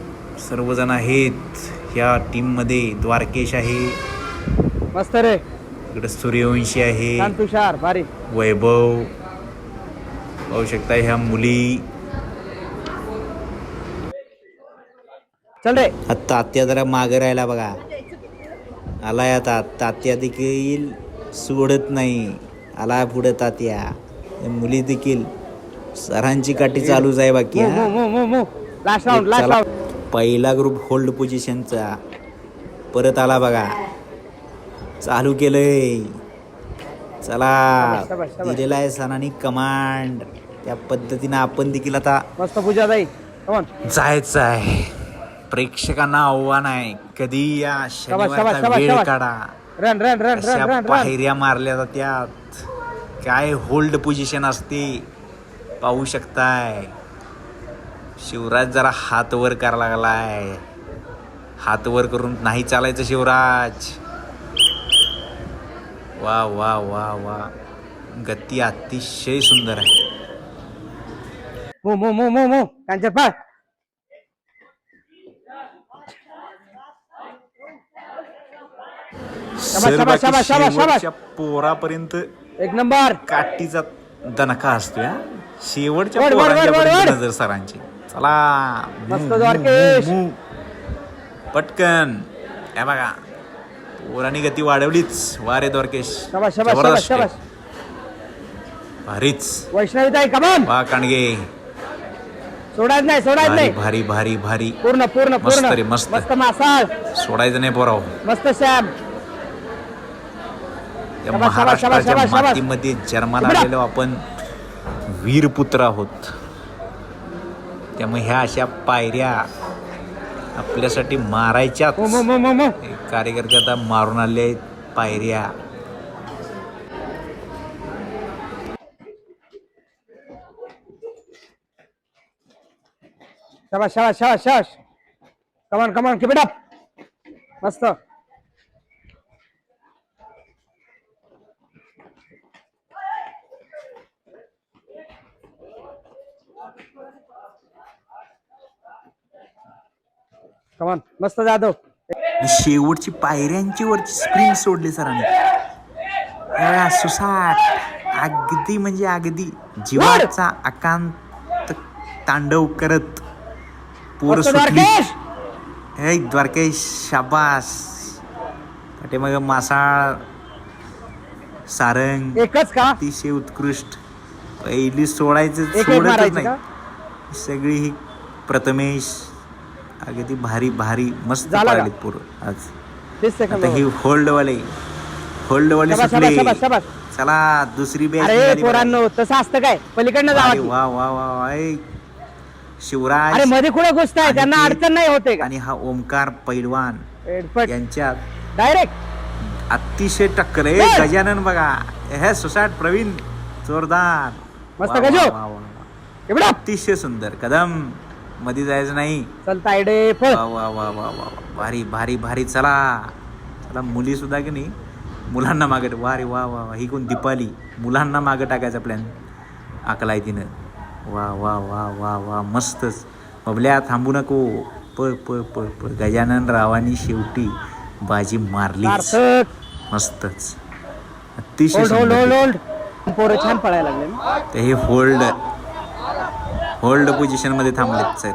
[SPEAKER 1] सर्वजण आहेत या टीम मध्ये. द्वारकेश आहे,
[SPEAKER 2] मस्त रे.
[SPEAKER 1] इकडे सूर्यवंशी आहे,
[SPEAKER 2] शांत तुषार भारी.
[SPEAKER 1] वैभव. पाहू शकता ह्या मुली.
[SPEAKER 2] चल रे.
[SPEAKER 1] आता तात्या जरा मागे राहिला बघा. आलाय आता तात्या देखील सोडत नाही. आला पुढे तात्या. मुली देखील सरांची काठी चालूच आहे बाकी.
[SPEAKER 2] Last round last round.
[SPEAKER 1] पहिला ग्रुप होल्ड पोझिशनचा परत आला बघा. चालू केलंय. चला, दिलेला आहे सरांनी कमांड. त्या पद्धतीनं आपण देखील आता
[SPEAKER 2] मस्त पूजा जाई.
[SPEAKER 1] जायचं आहे. प्रेक्षकांना आव्हान आहे, कधी या शनिवारचा
[SPEAKER 2] शाबास,
[SPEAKER 1] वेळ
[SPEAKER 2] शाबास.
[SPEAKER 1] काढा.
[SPEAKER 2] रन रन रन
[SPEAKER 1] अशा
[SPEAKER 2] रन रन.
[SPEAKER 1] पायऱ्या मारल्या जात्यात. काय होल्ड पोझिशन असते पाहू शकताय. शिवराज जरा हात वर करायला लागलाय. हात वर करून नाही चालायचं शिवराज. वा वा वा वा, गती अतिशय सुंदर आहे.
[SPEAKER 2] मो मो मो मो मो कांचन पाळ.
[SPEAKER 1] सर
[SPEAKER 2] शाबास,
[SPEAKER 1] बाकी
[SPEAKER 2] शाबास, शाबास, शाबास.
[SPEAKER 1] शेवटच्या पोरापर्यंत
[SPEAKER 2] एक नंबर.
[SPEAKER 1] काठीचा दणका असतोय हा. शेवटच्या
[SPEAKER 2] वर, वर, वर, वर,
[SPEAKER 1] पोरांच्या
[SPEAKER 2] वर.
[SPEAKER 1] नजर सरांची. चला,
[SPEAKER 2] मस्त
[SPEAKER 1] मू,
[SPEAKER 2] द्वारकेश.
[SPEAKER 1] मू, मू. पटकन. हे बघा, पोरांनी गती वाढवलीच. वारे द्वारकेश,
[SPEAKER 2] शाबास शाबास शाबास
[SPEAKER 1] जबरदस्त
[SPEAKER 2] शाबास.
[SPEAKER 1] आहे. भारीच.
[SPEAKER 2] वैष्णवीताई कमान.
[SPEAKER 1] वा कांडगे,
[SPEAKER 2] सोडायचं नाही सोडायचं
[SPEAKER 1] भारी
[SPEAKER 2] नाही.
[SPEAKER 1] भारी भारी भारी.
[SPEAKER 2] पूर्ण पूर्ण
[SPEAKER 1] मस्त
[SPEAKER 2] पूर्ण.
[SPEAKER 1] रे, मस्त.
[SPEAKER 2] मस्त मासाळ.
[SPEAKER 1] सोडायचं नाही पोराव.
[SPEAKER 2] मस्त श्याम.
[SPEAKER 1] या
[SPEAKER 2] शाबास, शाबास, शाबास,
[SPEAKER 1] महाराष्ट्राच्या
[SPEAKER 2] शाबास.
[SPEAKER 1] मातीमध्ये जन्माला
[SPEAKER 2] इकडं.
[SPEAKER 1] आलेलो आपण वीरपुत्र आहोत. त्यामुळे ह्या अशा पायऱ्या आपल्यासाठी मारायच्याच.
[SPEAKER 2] मो मो मो मो मो.
[SPEAKER 1] एक कार्यकर्ते आता मारून आले आहेत पायऱ्या.
[SPEAKER 2] शाबास शाबास शाबास शाबास. कमान कमान कीप इट अप. मस्त. कमान मस्त जाधव.
[SPEAKER 1] शेवटची पायऱ्यांची वरची स्प्रिंग सोडली सरांनी. एवढा सुसाट, अगदी म्हणजे अगदी जीवाचा अकांत तांडव करत पोर
[SPEAKER 2] मस्त
[SPEAKER 1] सुटली.
[SPEAKER 2] द्वारकेश.
[SPEAKER 1] हे द्वारकेश, शाबास. पाठीमाग मासाळ, सारंग
[SPEAKER 2] एकच का?
[SPEAKER 1] अतिशय उत्कृष्ट. पहिली सोडायचं
[SPEAKER 2] एक एक
[SPEAKER 1] सोडतच
[SPEAKER 2] मारायची
[SPEAKER 1] नाही.
[SPEAKER 2] का?
[SPEAKER 1] सगळी ही प्रथमेश अगदी भारी भारी मस्त
[SPEAKER 2] झाला का?
[SPEAKER 1] पाहिलीत पोरं आज.
[SPEAKER 2] 30 सेकंद.
[SPEAKER 1] आता ही होल्डवाले
[SPEAKER 2] शाबास,
[SPEAKER 1] सुटले.
[SPEAKER 2] शाबास, शाबास.
[SPEAKER 1] चला, दुसरी बॅच
[SPEAKER 2] अरे
[SPEAKER 1] निघाली बघा.
[SPEAKER 2] पोरांनो तसं असतं काय? पलीकडनं
[SPEAKER 1] अरे
[SPEAKER 2] जावा.
[SPEAKER 1] वा वा वा वा. ए, शिवराज
[SPEAKER 2] अरे मध्ये कुठे घुसताय?
[SPEAKER 1] आणि
[SPEAKER 2] त्यांना
[SPEAKER 1] ते-
[SPEAKER 2] अडचण नाही होते का?
[SPEAKER 1] आणि हा ओमकार पैलवान
[SPEAKER 2] एडपट
[SPEAKER 1] यांच्यात
[SPEAKER 2] डायरेक्ट.
[SPEAKER 1] अतिशय टक्कर आहे.
[SPEAKER 2] बस.
[SPEAKER 1] गजानन बघा, हे सुसाट प्रवीण जोरदार.
[SPEAKER 2] मस्त
[SPEAKER 1] वा, वा,
[SPEAKER 2] गजो.
[SPEAKER 1] वा, वा, वा.
[SPEAKER 2] एवढा
[SPEAKER 1] अतिशय सुंदर. कदम मध्ये जायचं नाही.
[SPEAKER 2] चलता एडे पळ.
[SPEAKER 1] वा वा वा वा वा. भारी भारी भारी. चला चला, मुली सुद्धा की नाही मुलांना मागे. वा रे वा वा वा. ही कोण दीपाली, मुलांना मागे टाकायचा प्लॅन आखलाय तिनं. वा वा वा वा वा. मस्तच. बबल्या थांबू नको, पळ पळ पळ पळ. गजानन रावांनी शेवटी बाजी मारली.
[SPEAKER 2] सार्थक.
[SPEAKER 1] मस्तच, अतिशय
[SPEAKER 2] होल्ड होल्ड होल्ड
[SPEAKER 1] सुंदर.
[SPEAKER 2] होल्ड. पोरं छान पळायला लागले ना.
[SPEAKER 1] ते हे होल्ड पोझिशन मध्ये थांबलेत सर.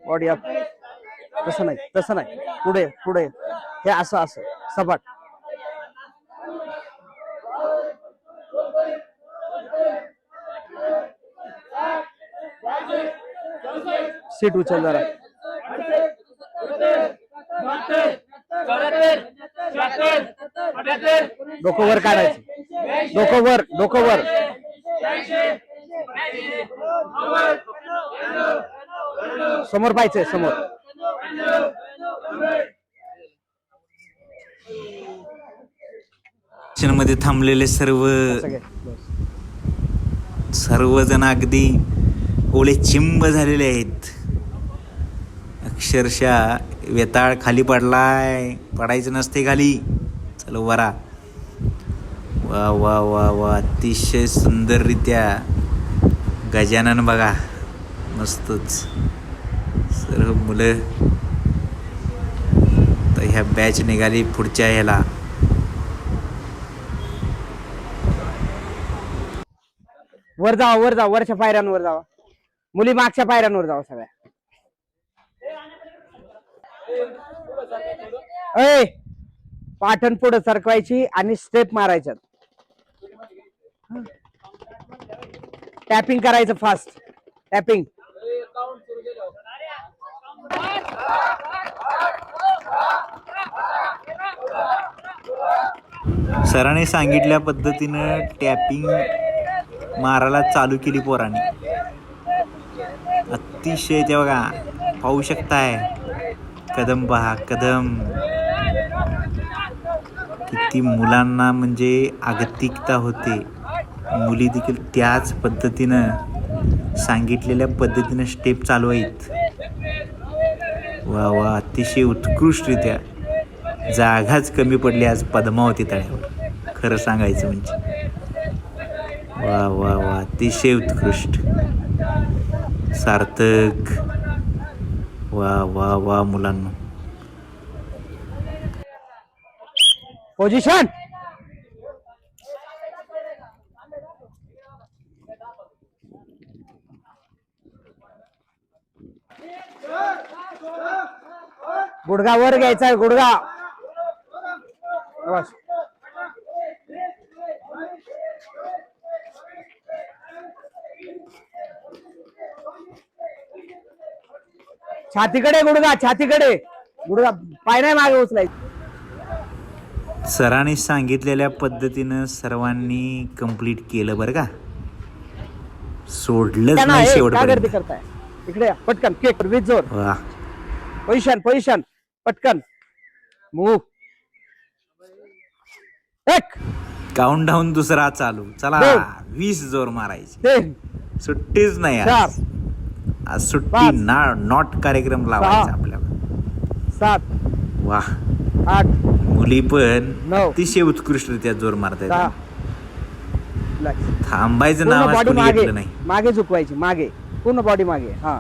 [SPEAKER 2] Body up. तसं नाही तसं नाही. पुढे पुढे. हे असं असं सपाट. सीट उचल जरा. डोकं वर काढायचं. डोकं वर डोकं वर. समोर पाहिजे समोर.
[SPEAKER 1] मध्ये थांबलेले
[SPEAKER 2] सगळे
[SPEAKER 1] सर्वजण अगदी ओले चिंब झालेले आहेत. अक्षरशः वेताळ खाली पडलाय, पडायचं नसते खाली. चलो वरा. वा वा वा वा, अतिशय सुंदररित्या गजानन बघा, मस्तच. सर्व मुलं तर ह्या बॅच निघाली पुढच्या ह्याला.
[SPEAKER 2] वर जावा, वर जावा, वरच्या पायऱ्यांवर जावा. मुली मागच्या पायऱ्यांवर जावा सगळ्या. ए, पाठण पुढे सरकवायची आणि स्टेप मारायच्यात. टॅपिंग करायचं फास्ट, टॅपिंग.
[SPEAKER 1] सरांनी सांगितल्या पद्धतीनं टॅपिंग मारायला चालू केली पोरांनी. अतिशय ते बघा, पाहू शकताय कदम पहा, कदम. किती मुलांना म्हणजे आगतिकता होते. मुली देखील त्याच पद्धतीनं सांगितलेल्या पद्धतीनं स्टेप चालू आहेत. वा वा, अतिशय उत्कृष्टरित्या. जागाच कमी पडली आज पद्मावती तळ्यावर, खरं सांगायचं म्हणजे. वा वा वा, अतिशय उत्कृष्ट, सार्थक. वा वा वा मुलांना.
[SPEAKER 2] पोझिशन. गुडघा वर घ्यायचा आहे, गुडघा. बस. छातीकडे गुडघा, छातीकडे गुडघा, पाय नाही मागे उचलायचं.
[SPEAKER 1] सरांनी सांगितलेल्या पद्धतीनं सर्वांनी कंप्लीट केलं बरं का. सोडलंच नाही शेवटपर्यंत.
[SPEAKER 2] करताय इकडे पटकन केक विथ जोर.
[SPEAKER 1] वा,
[SPEAKER 2] पोझिशन, पोझिशन, पटकन मूव. एक
[SPEAKER 1] काउंट डाऊन दुसरा चालू. चला, 20 जोर मारायचे.
[SPEAKER 2] 3
[SPEAKER 1] सुट्टीच नाही
[SPEAKER 2] 4
[SPEAKER 1] आज सुट्टी
[SPEAKER 2] 5
[SPEAKER 1] नॉट कार्यक्रम लावायचा
[SPEAKER 2] 6
[SPEAKER 1] आपल्याला.
[SPEAKER 2] 7
[SPEAKER 1] वा,
[SPEAKER 2] 8
[SPEAKER 1] मुली पण
[SPEAKER 2] 9
[SPEAKER 1] अतिशय उत्कृष्टरित्या जोर मारतायत.
[SPEAKER 2] 10.
[SPEAKER 1] थांबायचं
[SPEAKER 2] पूर्ण
[SPEAKER 1] नाव
[SPEAKER 2] बॉडी
[SPEAKER 1] कोणी
[SPEAKER 2] मागे,
[SPEAKER 1] घेतलं नाही.
[SPEAKER 2] मागे झुकवायची, मागे पूर्ण बॉडी मागे. हा,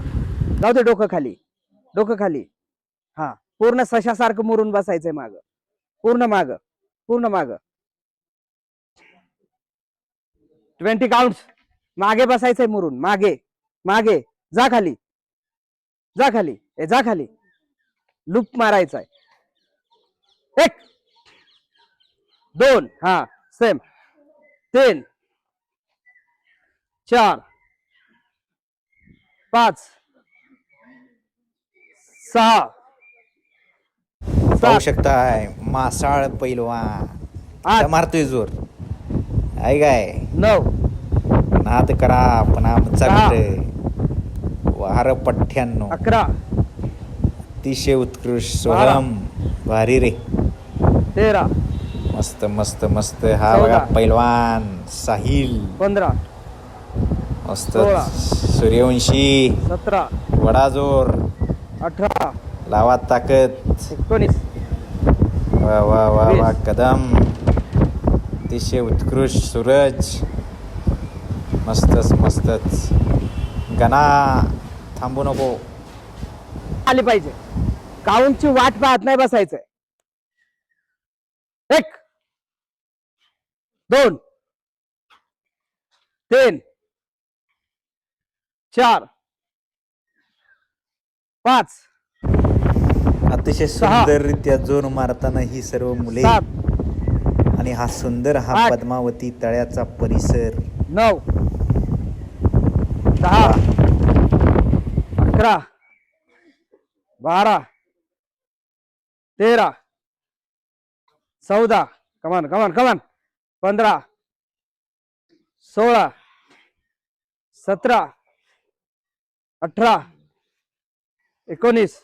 [SPEAKER 2] जाऊ दे, डोकं खाली, डोकं खाली. हा, पूर्ण सशासारखं मुरून बसायचंय माग, पूर्ण माग, पूर्ण माग. 20 काउंट्स. मागे बसायचंय मुरून, मागे मागे. जा खाली, जा खाली, जा खाली. लूप मारायचाय. 1 2, हा सेम. 3 4 5 6
[SPEAKER 1] पाहू
[SPEAKER 2] 7
[SPEAKER 1] शकताय मासाळ पैलवान
[SPEAKER 2] 8
[SPEAKER 1] मारतोय जोर. आहे काय
[SPEAKER 2] 9
[SPEAKER 1] नाद करा पण आमचा
[SPEAKER 2] 10
[SPEAKER 1] मित्र वार पठ्ठ्याण्णव.
[SPEAKER 2] 11
[SPEAKER 1] अतिशय उत्कृष्ट. सोहम भारी रे,
[SPEAKER 2] 13
[SPEAKER 1] मस्त मस्त मस्त. हा
[SPEAKER 2] 14
[SPEAKER 1] बघा पैलवान साहिल,
[SPEAKER 2] 15
[SPEAKER 1] मस्त.
[SPEAKER 2] 16
[SPEAKER 1] सूर्यवंशी
[SPEAKER 2] 17
[SPEAKER 1] वडा जोर,
[SPEAKER 2] 18
[SPEAKER 1] लावा ताकद.
[SPEAKER 2] 19
[SPEAKER 1] वा वा वा वा,
[SPEAKER 2] 20
[SPEAKER 1] कदम अतिशय उत्कृष्ट. सूरज मस्तच मस्तच. गणा थांबू नको.
[SPEAKER 2] आली पाहिजे. काउंटची वाट पाहत नाही बसायचंय. 1 2 3 4 5
[SPEAKER 1] अतिशय
[SPEAKER 2] 6
[SPEAKER 1] सुंदररित्या जोर मारताना ही सर्व मुले
[SPEAKER 2] 7
[SPEAKER 1] आणि हा सुंदर हा
[SPEAKER 2] 8
[SPEAKER 1] पद्मावती तळ्याचा परिसर.
[SPEAKER 2] 9 10 11 12 13 14 कमान कमान कमान 15 16 17 18 19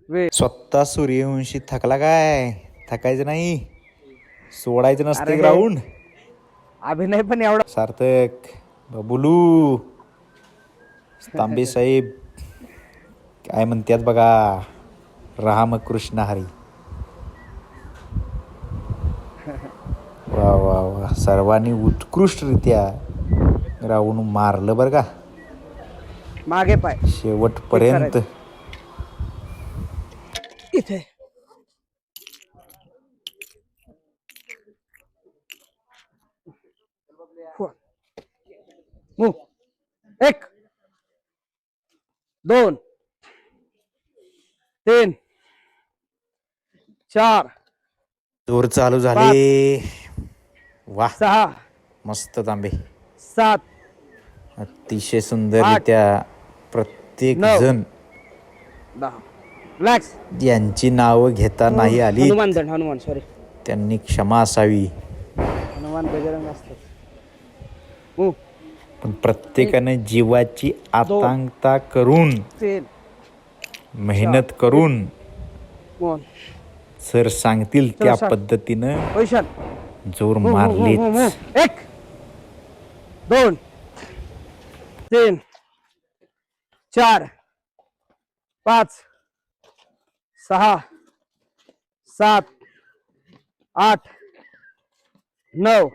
[SPEAKER 1] स्वतः सूर्यवंशी थकला काय? थकायचं नाही, सोडायचं
[SPEAKER 2] अरे
[SPEAKER 1] नसते
[SPEAKER 2] हे-
[SPEAKER 1] ग्राउंड.
[SPEAKER 2] अभिनय पण एवढा.
[SPEAKER 1] सार्थक, बबुलू, तांबे साहेब काय म्हणतात बघा. रामकृष्ण हरी. वा वा वा, सर्वांनी उत्कृष्टरित्या ग्राउंड मारलं बरं का
[SPEAKER 2] मागे पाय
[SPEAKER 1] शेवटपर्यंत.
[SPEAKER 2] इथे. मूव. 1 2 3 4
[SPEAKER 1] जोर चालू झाले. वा,
[SPEAKER 2] 6
[SPEAKER 1] मस्त तांबे.
[SPEAKER 2] 7
[SPEAKER 1] अतिशय सुंदररित्या प्रत्येक
[SPEAKER 2] 9
[SPEAKER 1] जण
[SPEAKER 2] 10. रिलॅक्स.
[SPEAKER 1] यांची नावं घेता नाही आली.
[SPEAKER 2] हनुमान दंड. हनुमान सॉरी.
[SPEAKER 1] त्यांनी क्षमा असावी.
[SPEAKER 2] हनुमान बजरंग असतात. मूव.
[SPEAKER 1] पण प्रत्येकाने जीवाची आतंकता करून
[SPEAKER 2] 3
[SPEAKER 1] मेहनत करून
[SPEAKER 2] 1.
[SPEAKER 1] सर सांगतील
[SPEAKER 2] चला,
[SPEAKER 1] त्या
[SPEAKER 2] सर.
[SPEAKER 1] पद्धतीनं
[SPEAKER 2] पोझिशन.
[SPEAKER 1] जोर मारले.
[SPEAKER 2] 1 2 3 4 5 6 7 8 9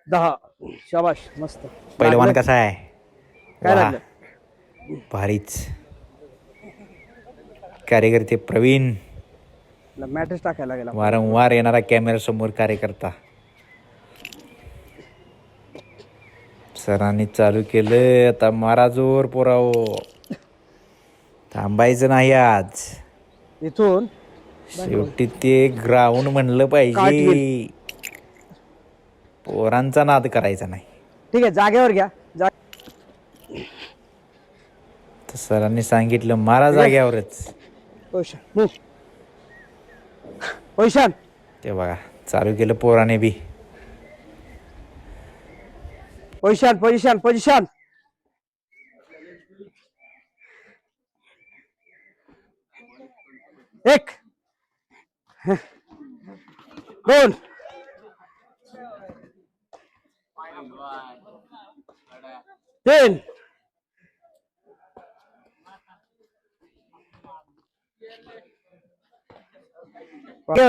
[SPEAKER 2] 10. शाबाश. मस्त.
[SPEAKER 1] पहिलवान
[SPEAKER 2] लागलं?
[SPEAKER 1] कसा आहे?
[SPEAKER 2] काय
[SPEAKER 1] वा,
[SPEAKER 2] लागलं?
[SPEAKER 1] भारीच. कार्यकर्ते प्रवीण,
[SPEAKER 2] मॅट्रेस टाकायला गेला.
[SPEAKER 1] वारंवार येणारा कॅमेरा समोर कार्यकर्ता. सरांनी चालू केलं. आता मारा जोर पोराओ, थांबायचं नाही आज.
[SPEAKER 2] इथून
[SPEAKER 1] शेवटी ते ग्राउंड म्हणलं पाहिजे. पोरांचा नाद करायचा नाही.
[SPEAKER 2] ठीक आहे, जागेवर घ्या.
[SPEAKER 1] तर सरांनी सांगितलं मारा जाग्यावरच.
[SPEAKER 2] पोझिशन. मूव. पोझिशन.
[SPEAKER 1] ते बघा चालू केलं पोराने बी.
[SPEAKER 2] पोझिशन. पोझिशन. पोझिशन. 1 2 3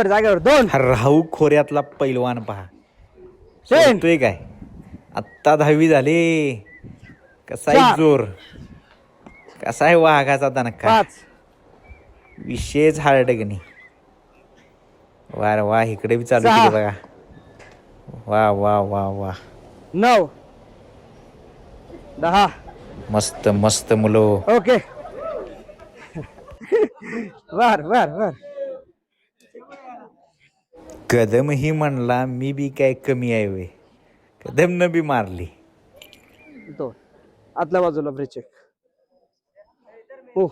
[SPEAKER 2] जागेवर 2
[SPEAKER 1] हा राहू खोऱ्यातला पैलवान पहा.
[SPEAKER 2] 3
[SPEAKER 1] सोडतोय काय? आत्ता 10वी झाली. कसा आहे
[SPEAKER 2] 4
[SPEAKER 1] जोर, कसा आहे वाघाचा दणका.
[SPEAKER 2] 5
[SPEAKER 1] विशेष हार्डगणी. वार वा, इकडे बी चालू
[SPEAKER 2] 6
[SPEAKER 1] केली बघा. वा वा वा वा,
[SPEAKER 2] 9 10.
[SPEAKER 1] मस्त मस्त मुलं.
[SPEAKER 2] ओके. बर बर बर.
[SPEAKER 1] कदम ही म्हणला मी बी काय कमी आहे वे. कदम न बी मारली.
[SPEAKER 2] 2 आतल्या बाजूला ब्रेक चेक. हो.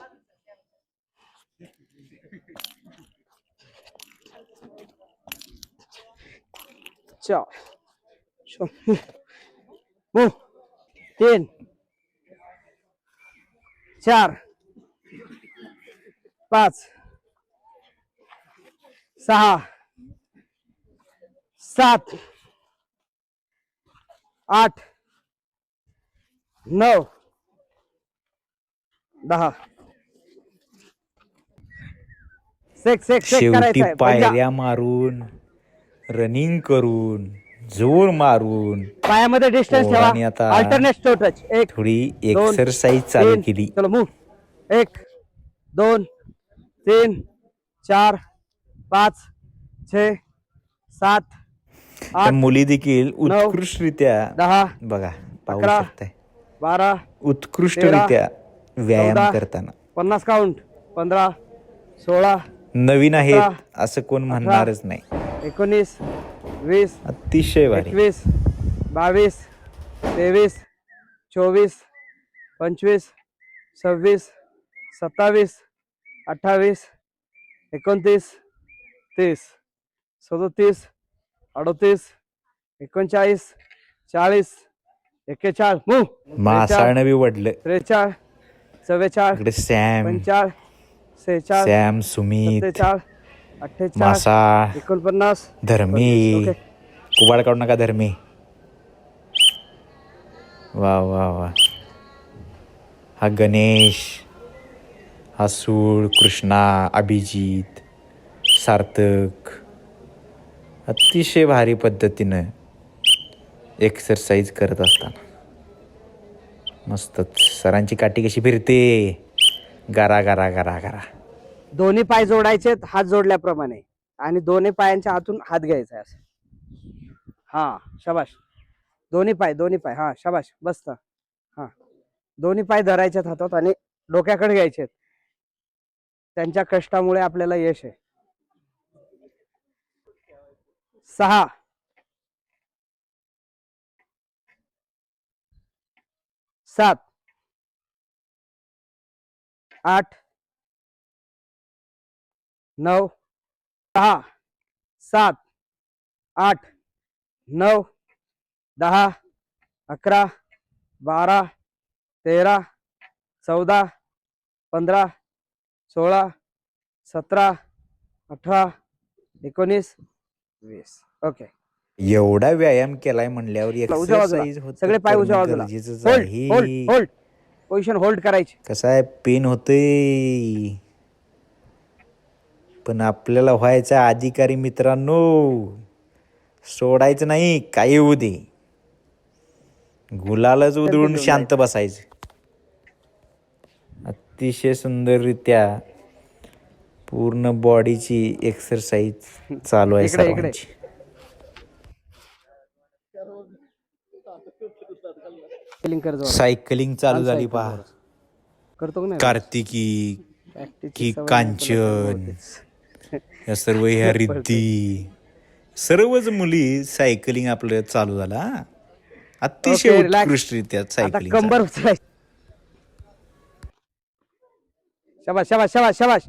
[SPEAKER 2] हो. 3 4 5 6 7 8 9 10.
[SPEAKER 1] शेवटी पायऱ्या मारून, रनिंग करून, जोर मारून
[SPEAKER 2] पायामध्ये डिस्टन्स
[SPEAKER 1] पोरांनी
[SPEAKER 2] ठेवा.
[SPEAKER 1] आता
[SPEAKER 2] अल्टरनेट टो टच. 1
[SPEAKER 1] थोडी एक्सरसाइज चालू
[SPEAKER 2] 3
[SPEAKER 1] केली.
[SPEAKER 2] चलो मूव. 1 2 3 4 5 6 7
[SPEAKER 1] तर
[SPEAKER 2] 8
[SPEAKER 1] मुली देखील
[SPEAKER 2] 9
[SPEAKER 1] उत्कृष्टरित्या
[SPEAKER 2] 10
[SPEAKER 1] बघा पाहू
[SPEAKER 2] 11
[SPEAKER 1] शकताय
[SPEAKER 2] 12
[SPEAKER 1] उत्कृष्टरित्या व्यायाम
[SPEAKER 2] 14
[SPEAKER 1] करताना.
[SPEAKER 2] 50 काउंट. 15 16
[SPEAKER 1] नवीन आहेत
[SPEAKER 2] 17
[SPEAKER 1] असं कोण म्हणणारच नाही.
[SPEAKER 2] 19 20
[SPEAKER 1] अतिशय भारी.
[SPEAKER 2] 21 22 23 24 25 26 27 28 29 30 37 38 39 40 41 मूव.
[SPEAKER 1] मासाळनं बी वडलं.
[SPEAKER 2] 43 44
[SPEAKER 1] इकडे सॅम
[SPEAKER 2] 45 46
[SPEAKER 1] सॅम, सुमित,
[SPEAKER 2] 47 48
[SPEAKER 1] मासाळ,
[SPEAKER 2] 49
[SPEAKER 1] धर्मी.
[SPEAKER 2] ओके.
[SPEAKER 1] कुबाड काढू नका धर्मी. वा वा वा. हा गणेश, हा सूळ, कृष्णा, अभिजित, सार्थक. अतिशय भारी पद्धतीनं एक्सरसाइज करत असताना मस्तच. सरांची काठी कशी फिरते, गारा गारा गारा गारा.
[SPEAKER 2] दोन्ही पाय जोडायचे हात जोडल्याप्रमाणे आणि दोन्ही पायांच्या हातून हात घ्यायचा असं. हा शाबाश. दोन्ही पाय हा शाबाश. बसता. हा दोन्ही पाय धरायचे हातात आणि डोक्याकडे घ्यायचे. त्यांच्या कष्टामुळे आपल्याला यश आहे. 6 7 8 9 10 7 8 9 10 11 12 13 14 15 16 17 18 19 20. ओके.
[SPEAKER 1] एवढा व्यायाम केलाय म्हणल्यावर
[SPEAKER 2] उजव्या बाजूला.
[SPEAKER 1] एक्सरसाइज होत
[SPEAKER 2] सगळे पाय उजव्या बाजूला.
[SPEAKER 1] गरजेचंच
[SPEAKER 2] होल्ड होल्ड
[SPEAKER 1] आहे.
[SPEAKER 2] होल्ड. पोझिशन होल्ड करायची.
[SPEAKER 1] कसं आहे, पेन होतंय, पण आपल्याला व्हायचा अधिकारी मित्रांनो. सोडायचं नाही, काही होऊ दे. गुलालच उधळून शांत बसायचं. अतिशय सुंदररित्या पूर्ण बॉडीची एक्सरसाइज चालू आहे
[SPEAKER 2] इकडे, इकडे.
[SPEAKER 1] सर्वांची. सायकलिंग चालू झाली पहा.
[SPEAKER 2] करतो का नाही?
[SPEAKER 1] कार्तिकी
[SPEAKER 2] Practice
[SPEAKER 1] की
[SPEAKER 2] ची सवय
[SPEAKER 1] कांचन,
[SPEAKER 2] होतेच.
[SPEAKER 1] या सर्व ह्या रिद्धी, सर्वच मुली सायकलिंग आपलं चालू झालं. हा अतिशय
[SPEAKER 2] Okay, relax.
[SPEAKER 1] उत्कृष्टरित्या
[SPEAKER 2] आता
[SPEAKER 1] सायकलिंग
[SPEAKER 2] कंबर उचलायची. शाबाश शाबाश शाबाश शाबाश.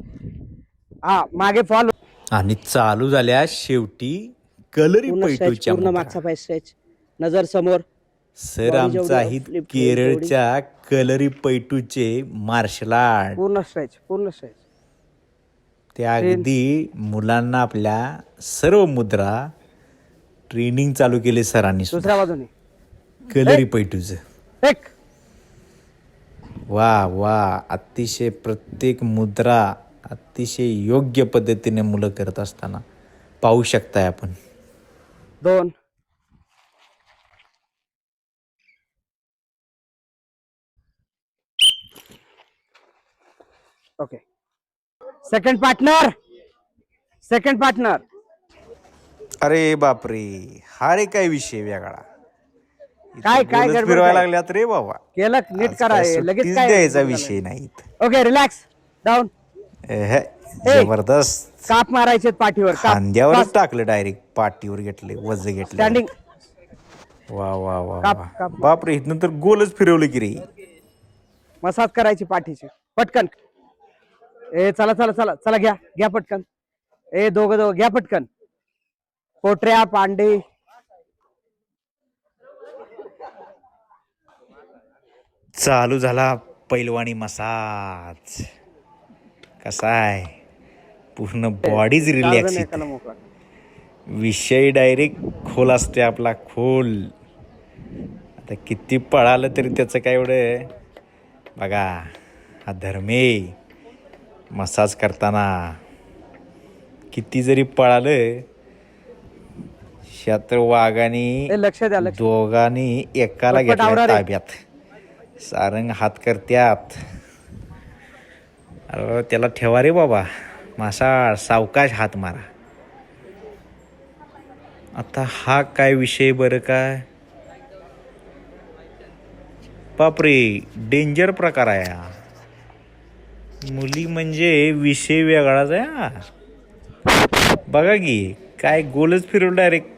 [SPEAKER 2] हा मागे फॉल.
[SPEAKER 1] आणि चालू झाल्या शेवटी कलरी
[SPEAKER 2] पूर्ण stretch,
[SPEAKER 1] पैठूच्या
[SPEAKER 2] पूर्ण
[SPEAKER 1] मुद्रा.
[SPEAKER 2] मागचा पाय स्ट्रेच. नजर समोर.
[SPEAKER 1] सर
[SPEAKER 2] body
[SPEAKER 1] आमचं
[SPEAKER 2] जेवढी
[SPEAKER 1] आहेत
[SPEAKER 2] uplift होईल
[SPEAKER 1] केरळच्या कलरी पैठूचे मार्शल आर्ट.
[SPEAKER 2] पूर्ण स्ट्रेच पूर्ण स्ट्रेच.
[SPEAKER 1] ते अगदी मुलांना आपल्या सर्व मुद्रा ट्रेनिंग चालू केले सरांनी सुद्धा.
[SPEAKER 2] दुसऱ्या बाजूने
[SPEAKER 1] कलरी पैठूचं.
[SPEAKER 2] एक.
[SPEAKER 1] वा वा. अतिशय प्रत्येक मुद्रा अतिशय योग्य पद्धतीने मुलं करत असताना पाहू शकताय आपण.
[SPEAKER 2] 2 ओके. Second partner.
[SPEAKER 1] अरे बापरे, हा रे काय विषय वेगळा.
[SPEAKER 2] काय
[SPEAKER 1] बोलत
[SPEAKER 2] गडबड
[SPEAKER 1] फिरवायला
[SPEAKER 2] काय?
[SPEAKER 1] लागल्यात रे बाबा.
[SPEAKER 2] केलं नीट
[SPEAKER 1] आज
[SPEAKER 2] करा.
[SPEAKER 1] काय
[SPEAKER 2] लगेच
[SPEAKER 1] सुट्टीच
[SPEAKER 2] काय
[SPEAKER 1] द्यायचा विषय नाहीत.
[SPEAKER 2] Okay relax down.
[SPEAKER 1] जबरदस्त.
[SPEAKER 2] काप मारायचे पाठीवर.
[SPEAKER 1] खांद्यावरच टाकलं, डायरेक्ट पाठीवर घेतले, वज घेतले.
[SPEAKER 2] स्टँडिंग.
[SPEAKER 1] वा वा वा
[SPEAKER 2] काप,
[SPEAKER 1] वा.
[SPEAKER 2] काप.
[SPEAKER 1] बापरे, इथनं तर गोलच फिरवलं की रे.
[SPEAKER 2] मसाज करायची पाठीची पटकन. चला चला चला चला घ्या पटकन. दोघं घ्या पटकन. पोटऱ्या पांडे.
[SPEAKER 1] चालू झाला पैलवानी मसाज. कसा आहे, पूर्ण बॉडीज रिलॅक्स.
[SPEAKER 2] एकाला मोकळा.
[SPEAKER 1] विषय डायरेक्ट खोल असते आपला, खोल. आता किती पळालं तरी त्याचं काय एवढं. बघा हा धर्मे मसाज करताना किती जरी पळालं, शात्र वाघाने
[SPEAKER 2] लक्ष द्या लक्ष.
[SPEAKER 1] दोघांनी एकाला
[SPEAKER 2] पटपट आवरा
[SPEAKER 1] घेतलं
[SPEAKER 2] रे.
[SPEAKER 1] ताब्यात. सारंग हात करत्यात. अरे त्याला ठेवा रे बाबा. मासाळ सावकाश हात मारा. आता हा काय विषय बरं काय. बापरे, डेंजर प्रकार आहे हा. मुली म्हणजे विषय वेगळाच आहे हा. बघा की काय गोलच फिरवलं डायरेक्ट